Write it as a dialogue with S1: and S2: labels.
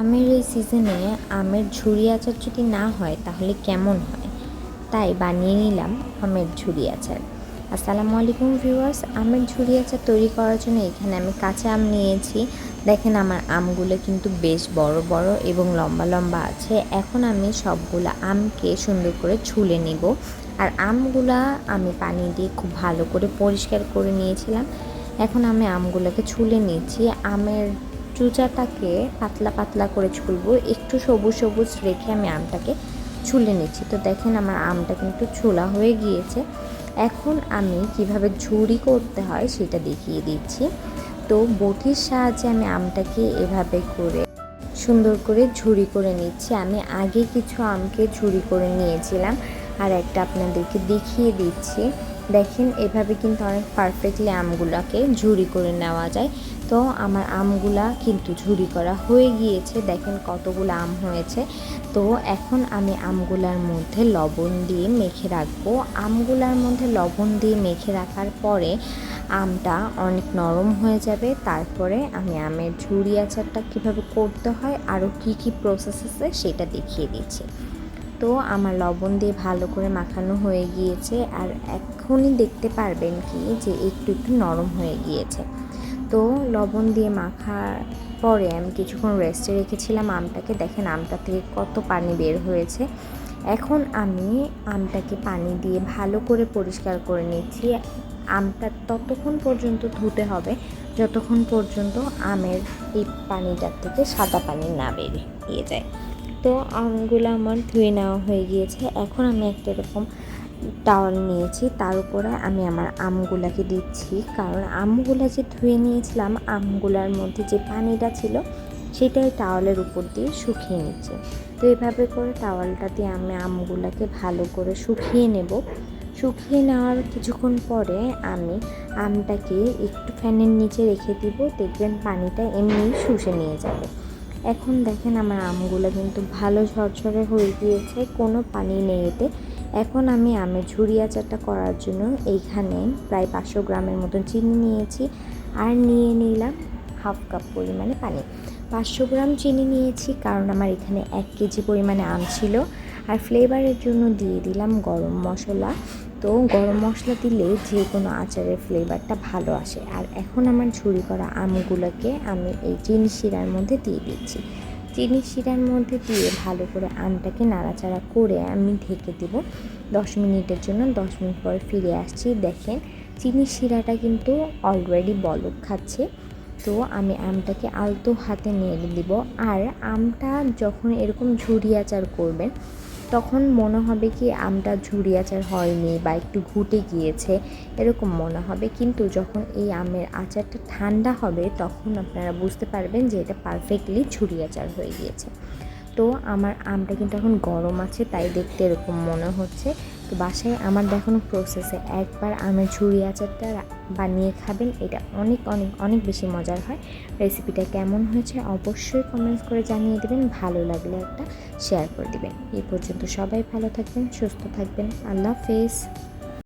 S1: আমের এই সিজনে আমের ঝুরি আচার যদি না হয় তাহলে কেমন হয়, তাই বানিয়ে নিলাম আমের ঝুরি আচার। আসসালামু আলাইকুম ভিউয়ার্স, আমের ঝুরি আচার তৈরি করার জন্য এখানে আমি কাঁচা আম নিয়েছি। দেখেন আমার আমগুলো কিন্তু বেশ বড় বড় এবং লম্বা লম্বা আছে। এখন আমি সবগুলো আমকে সুন্দর করে ছুলে নিব। আর আমগুলা আমি পানি দিয়ে খুব ভালো করে পরিষ্কার করে নিয়েছিলাম। এখন আমি আমগুলোকে ছুলে নিচ্ছি। আমের চুচাটাকে পাতলা পাতলা করে ছুলবো, একটু সবুজ সবুজ রেখে আমি আমটাকে ছুলে নিচ্ছি। তো দেখেন আমার আমটা কিন্তু ছোলা হয়ে গিয়েছে। এখন আমি কিভাবে ঝুরি করতে হয় সেটা দেখিয়ে দিচ্ছি। তো বটির সাহায্যে আমি আমটাকে এভাবে করে সুন্দর করে ঝুরি করে নিচ্ছি। আমি আগে কিছু আমকে ঝুরি করে নিয়েছিলাম, আর একটা আপনাদেরকে দেখিয়ে দিচ্ছি। দেখেন এভাবে কিন্তু অনেক পারফেক্টলি আমগুলাকে ঝুরি করে নেওয়া যায়। তো আমার আমগুলা কিন্তু ঝুরি করা হয়ে গিয়েছে। দেখেন কতগুলো আম হয়েছে। তো এখন আমি আমগুলার মধ্যে লবণ দিয়ে মেখে রাখবো। আমগুলার মধ্যে লবণ দিয়ে মেখে রাখার পরে আমটা অনেক নরম হয়ে যাবে। তারপরে আমি আমের ঝুরি আচারটা কীভাবে করতে হয়, আরও কী কী প্রসেস আছে সেটা দেখিয়ে দিচ্ছি। তো আমার লবণ দিয়ে ভালো করে মাখানো হয়ে গিয়েছে, আর এখনই দেখতে পারবেন কি যে একটু একটু নরম হয়ে গিয়েছে। তো লবণ দিয়ে মাখার পরে আমি কিছুক্ষণ রেস্টে রেখেছিলাম আমটাকে। দেখেন আমটা থেকে কত পানি বের হয়েছে। এখন আমি আমটাকে পানি দিয়ে ভালো করে পরিষ্কার করে নিচ্ছি। আমটা ততক্ষণ পর্যন্ত ধুতে হবে যতক্ষণ পর্যন্ত আমের এই পানিটার থেকে সাদা পানি না বেরিয়ে যায়। তো আমগুলো আমার ধুয়ে নেওয়া হয়ে গিয়েছে। এখন আমি একটা এরকম টাওয়াল নিয়েছি, তার উপরে আমি আমার আমগুলাকে দিচ্ছি, কারণ আমগুলা যে ধুয়ে নিয়েছিলাম আমগুলার মধ্যে যে পানিটা ছিল সেটাই টাওয়ালের উপর দিয়ে শুকিয়ে নিচ্ছে। তো এইভাবে করে টাওয়ালটা দিয়ে আমি আমগুলাকে ভালো করে শুকিয়ে নেব। শুকিয়ে নেওয়ার কিছুক্ষণ পরে আমি আমটাকে একটু ফ্যানের নিচে রেখে দিব, দেখবেন পানিটা এমনিই শুষে নিয়ে যাবে। এখন দেখেন আমার আমগুলো কিন্তু ভালো ঝরঝরে হয়ে গিয়েছে, কোনো পানি নেই এতে। এখন আমি আমের ঝুরি আচারটা করার জন্য এইখানে প্রায় 500 গ্রামের মতন চিনি নিয়েছি, আর নিয়ে নিলাম হাফ কাপ পরিমাণে পানি। 500 গ্রাম চিনি নিয়েছি কারণ আমার এখানে 1 কেজি পরিমাণে আম ছিল। আর ফ্লেভারের জন্য দিয়ে দিলাম গরম মশলা। তো গরম মশলা দিলে যে কোনো আচারের ফ্লেভারটা ভালো আসে। আর এখন আমার ঝুরি করা আমগুলোকে আমি এই চিনি শিরার মধ্যে দিয়ে দিচ্ছি। চিনি শিরার মধ্যে দিয়ে ভালো করে আমটাকে নাড়াচাড়া করে আমি ঢেকে দেব 10 মিনিটের জন্য। 10 মিনিট পরে ফিরে আসছি। দেখেন চিনি শিরাটা কিন্তু অলরেডি বলক খাচ্ছে। তো আমি আমটাকে আলতো হাতে নেড়ে দিব। আর আমটা যখন এরকম ঝুরি আচার করবেন তখন মনে হবে কি আমটা ঝুরি আচার হয়নি বা একটু ঘুটে গিয়েছে, এরকম মনে হবে। কিন্তু যখন এই আমের আচারটা ঠান্ডা হবে তখন আপনারা বুঝতে পারবেন যে এটা পারফেক্টলি ঝুরি আচার হয়ে গিয়েছে। তো আমার আমটা কিন্তু এখন গরম আছে, তাই দেখতে এরকম মনে হচ্ছে। তো বাসায় আমার দেখানো প্রসেসে একবার আমের ঝুরি আচারটা বানিয়ে খাবেন, এটা অনেক অনেক অনেক বেশি মজার হয়। রেসিপিটা কেমন হয়েছে অবশ্যই কমেন্টস করে জানিয়ে দেবেন, ভালো লাগলে একটা শেয়ার করে দেবেন। এই পর্যন্ত সবাই ভালো থাকবেন, সুস্থ থাকবেন। আল্লাহ হাফেজ।